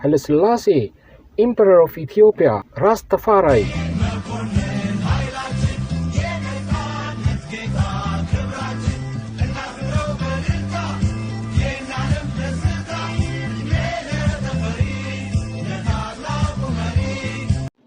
Haile Selassie, Emperor of Ethiopia, Rastafari.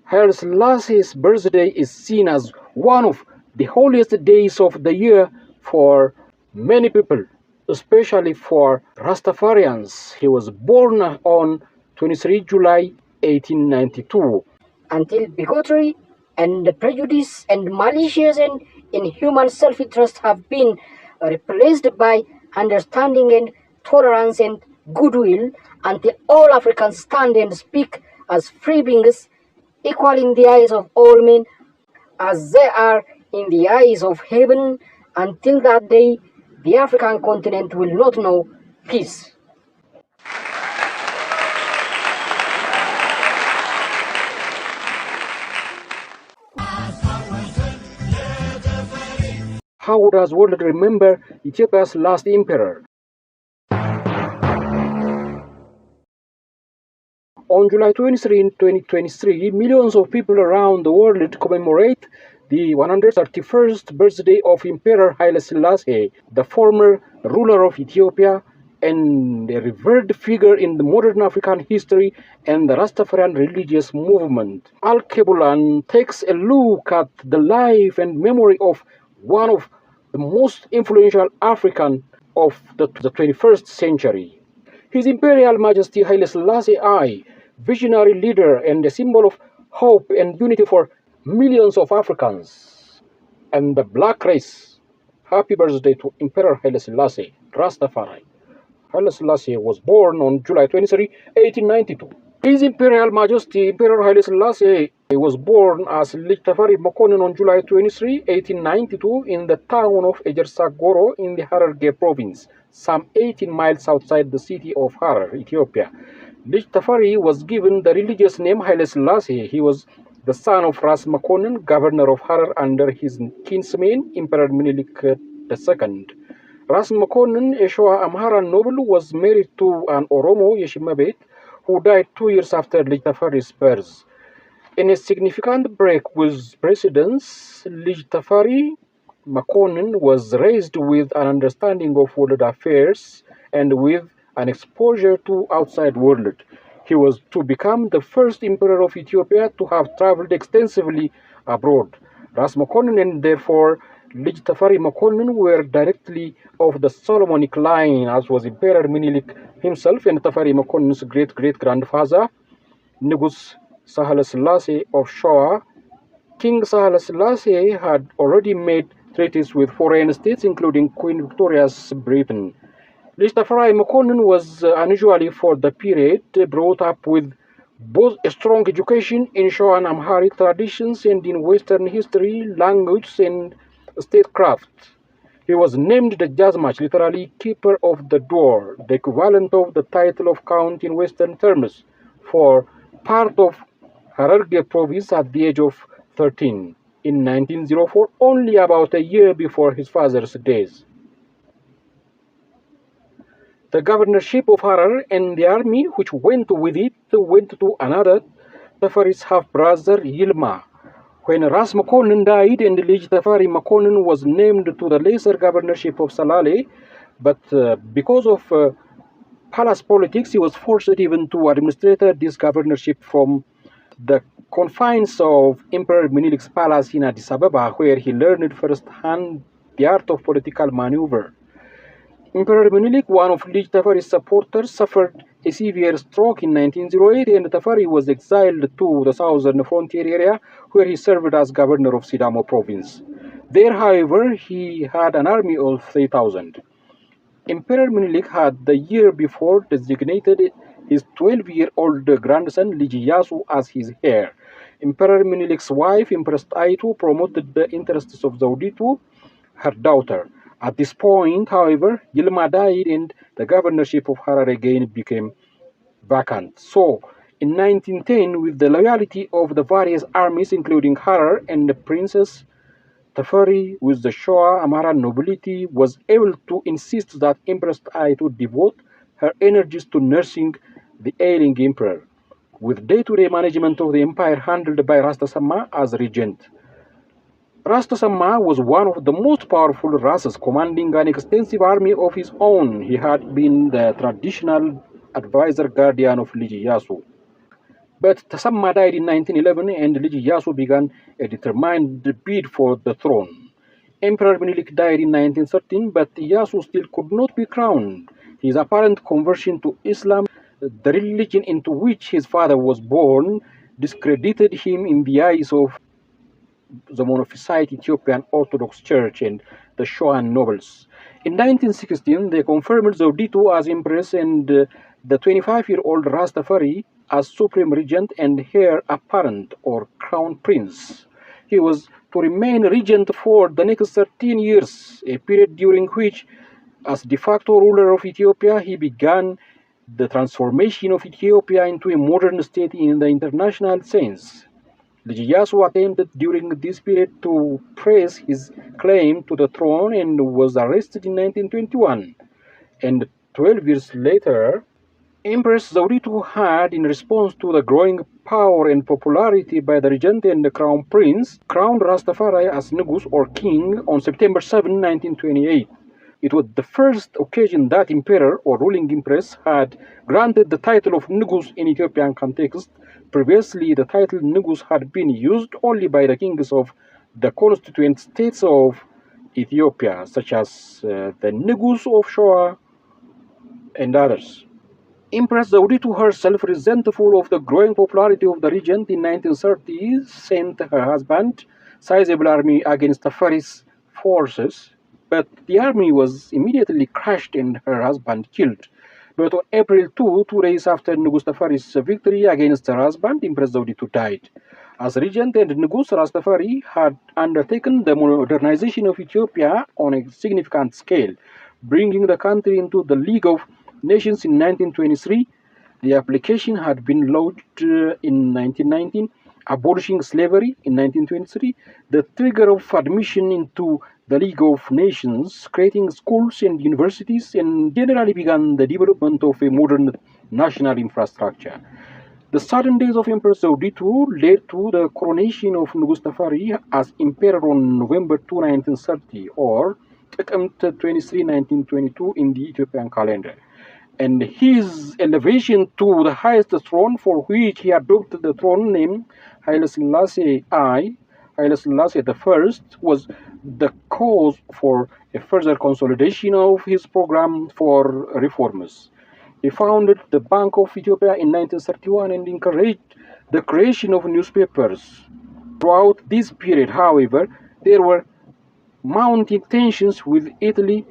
Haile Selassie's birthday is seen as one of the holiest days of the year for many people, especially for Rastafarians. He was born on 23 July 1892. Until bigotry and prejudice and malicious and inhuman self-interest have been replaced by understanding and tolerance and goodwill, until all Africans stand and speak as free beings, equal in the eyes of all men, as they are in the eyes of heaven. Until that day, the African continent will not know peace. How does the world remember Ethiopia's last emperor? On July 23, 2023, millions of people around the world commemorate the 131st birthday of Emperor Haile Selassie, the former ruler of Ethiopia and a revered figure in the modern African history and the Rastafarian religious movement. Al-Kebulan takes a look at the life and memory of one of the most influential African of the 21st century. His Imperial Majesty Haile Selassie I, visionary leader and a symbol of hope and unity for millions of Africans and the black race. Happy birthday to Emperor Haile Selassie, Rastafari. Haile Selassie was born on July 23, 1892. His Imperial Majesty Emperor Haile Selassie was born as Lichtafari Makonnen on July 23, 1892 in the town of Ejersagoro in the Hararghe province, some 18 miles outside the city of Harar, Ethiopia. Lichtafari was given the religious name Haile Selassie. He was the son of Ras Makonnen, governor of Harar under his kinsman Emperor Minilik II. Ras Makonnen, a Shoa Amhara noble, was married to an Oromo Yeshimabet who died 2 years after Lichtafari's birth. In a significant break with precedence, Lichtafari Makonnen was raised with an understanding of world affairs and with an exposure to outside world. He was to become the first emperor of Ethiopia to have traveled extensively abroad. Ras Makonnen and therefore Lichtafari Makonnen were directly of the Solomonic line, as was Emperor Minilik himself and Tafari Makonnen's great-great-grandfather, Nugus Haile Selassie of Shoa. King Haile Selassie had already made treaties with foreign states, including Queen Victoria's Britain. Lichtafari Makonnen was unusually for the period brought up with both a strong education in Shoa and Amharic traditions and in Western history, language, and statecraft. He was named the Jazmach, literally keeper of the door, the equivalent of the title of count in Western terms, for part of Hararghe province at the age of 13 in 1904, only about a year before his father's death. The governorship of Harar and the army which went with it went to another, Tafari's half-brother Yilma. When Ras Makonnen died and Lichtafari Makonnen was named to the lesser governorship of Salale, but because of palace politics, he was forced even to administrate this governorship from the confines of Emperor Minilik's palace in Addis Ababa, where he learned firsthand the art of political maneuver. Emperor Minilik, one of Lichtafari's supporters, suffered a severe stroke in 1908 and Tafari was exiled to the southern frontier area where he served as governor of Sidamo province. There, however, he had an army of 3,000. Emperor Minilik had the year before designated his 12-year-old grandson Lijiyasu as his heir. Emperor Minilik's wife, Empress Aitu, promoted the interests of Zauditu, her daughter. At this point, however, Yilma died and the governorship of Harar again became vacant. So, in 1910, with the loyalty of the various armies, including Harar and the Princess Tafari, with the Shoa Amhara nobility, was able to insist that Empress Aitu devote her energies to nursing the ailing emperor, with day-to-day management of the empire handled by Rasta Samma as regent. Rasta Samma was one of the most powerful Rasas, commanding an extensive army of his own. He had been the traditional advisor guardian of Liji Yasu. But Tasamma died in 1911 and Liji Yasu began a determined bid for the throne. Emperor Menelik died in 1913, but Yasu still could not be crowned. His apparent conversion to Islam, the religion into which his father was born, discredited him in the eyes of the monophysite Ethiopian Orthodox Church and the Shoan nobles. In 1916, they confirmed Zewditu as empress and the 25-year-old Rastafari as supreme regent and heir apparent or crown prince. He was to remain regent for the next 13 years, a period during which, as de facto ruler of Ethiopia, he began the transformation of Ethiopia into a modern state in the international sense. Liji Yasu attempted during this period to press his claim to the throne and was arrested in 1921. And 12 years later, Empress Zewditu had, in response to the growing power and popularity by the regent and the crown prince, crowned Rastafari as Nugus or king on September 7, 1928. It was the first occasion that emperor or ruling empress had granted the title of Nugus in Ethiopian context. Previously, the title Nugus had been used only by the kings of the constituent states of Ethiopia, such as the Nugus of Shoa and others. Empress Zewditu herself, resentful of the growing popularity of the regent in 1930, sent her husband sizable army against Tafari's forces, but the army was immediately crushed and her husband killed. But on April 2, 2 days after Nugus Tafari's victory against her husband, Empress Zewditu died. As regent and Nugus, Rastafari had undertaken the modernization of Ethiopia on a significant scale, bringing the country into the League of Nations in 1923. The application had been lodged in 1919, abolishing slavery in 1923, the trigger of admission into the League of Nations, creating schools and universities, and generally began the development of a modern national infrastructure. The sudden death of Empress Zewditu led to the coronation of Nugus Tafari as emperor on November 2, 1930, or Tecumseh 23, 1922 in the Ethiopian calendar. And his elevation to the highest throne, for which he adopted the throne name Haile Selassie I, Haile Selassie I, was the cause for a further consolidation of his program for reforms. He founded the Bank of Ethiopia in 1931 and encouraged the creation of newspapers. Throughout this period, however, there were mounting tensions with Italy,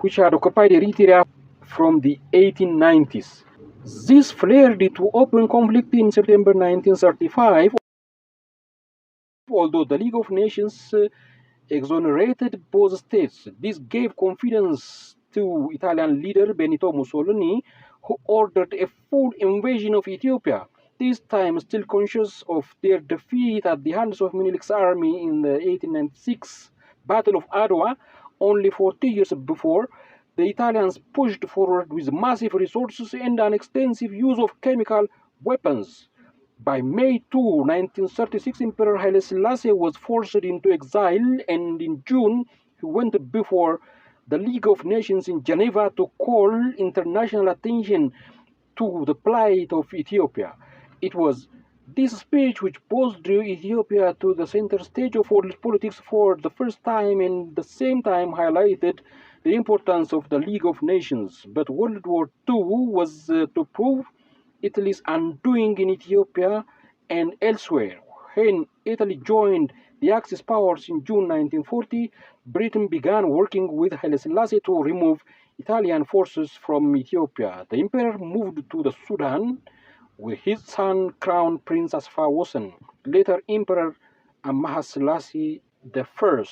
which had occupied Eritrea from the 1890s. This flared into open conflict in September 1935, although the League of Nations exonerated both states. This gave confidence to Italian leader Benito Mussolini, who ordered a full invasion of Ethiopia, this time still conscious of their defeat at the hands of Menelik's army in the 1896 Battle of Adwa. Only 40 years before, the Italians pushed forward with massive resources and an extensive use of chemical weapons. By May 2, 1936, Emperor Haile Selassie was forced into exile, and in June he went before the League of Nations in Geneva to call international attention to the plight of Ethiopia. It was this speech which pushed Ethiopia to the center stage of world politics for the first time, and at the same time highlighted the importance of the League of Nations. But World War II was to prove Italy's undoing in Ethiopia and elsewhere. When Italy joined the Axis powers in June 1940, Britain began working with Haile Selassie to remove Italian forces from Ethiopia. The emperor moved to the Sudan with his son, Crown Prince Asfawassen, later Emperor Amaha Selassie I,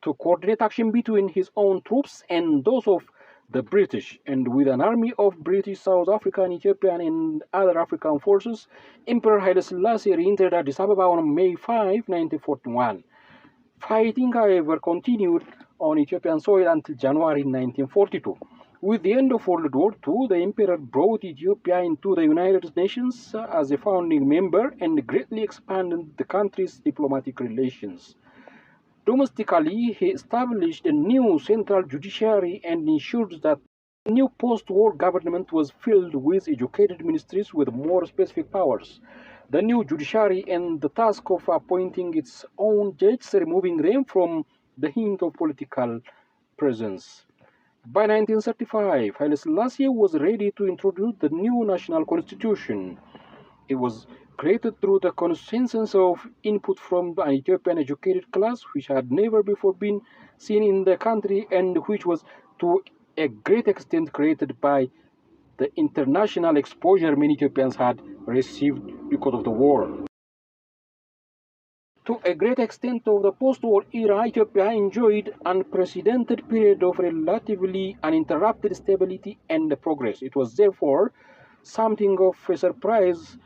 to coordinate action between his own troops and those of the British, and with an army of British, South African, Ethiopian, and other African forces, Emperor Haile Selassie re-entered Addis Ababa on May 5, 1941. Fighting, however, continued on Ethiopian soil until January 1942, With the end of World War II, the emperor brought Ethiopia into the United Nations as a founding member and greatly expanded the country's diplomatic relations. Domestically, he established a new central judiciary and ensured that the new post-war government was filled with educated ministries with more specific powers. The new judiciary and the task of appointing its own judges, removing them from the hint of political presence. By 1935, Haile Selassie was ready to introduce the new national constitution. It was created through the consensus of input from an Ethiopian educated class which had never before been seen in the country and which was to a great extent created by the international exposure many Ethiopians had received because of the war. To a great extent of the post-war era, Ethiopia enjoyed an unprecedented period of relatively uninterrupted stability and progress. It was therefore something of a surprise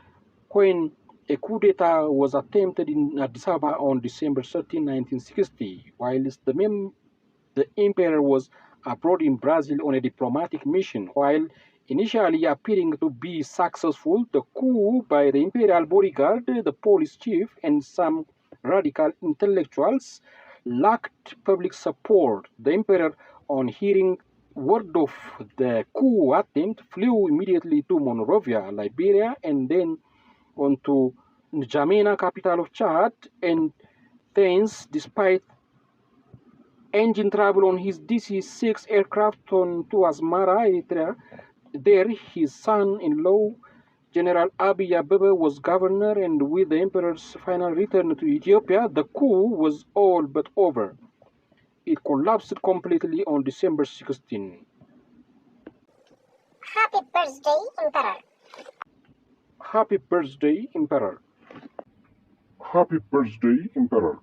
when a coup d'etat was attempted in Addis Ababa on December 13, 1960, whilst the emperor was abroad in Brazil on a diplomatic mission. While initially appearing to be successful, the coup by the imperial bodyguard, the police chief, and some radical intellectuals lacked public support. The emperor, on hearing word of the coup attempt, flew immediately to Monrovia, Liberia, and then on to N'Djamena, capital of Chad, and thence, despite engine trouble on his DC-6 aircraft on to Asmara, Eritrea, there his son-in-law General Abiy Abebe was governor, and with the emperor's final return to Ethiopia, the coup was all but over. It collapsed completely on December 16. Happy birthday, Emperor! Happy birthday, Emperor! Happy birthday, Emperor!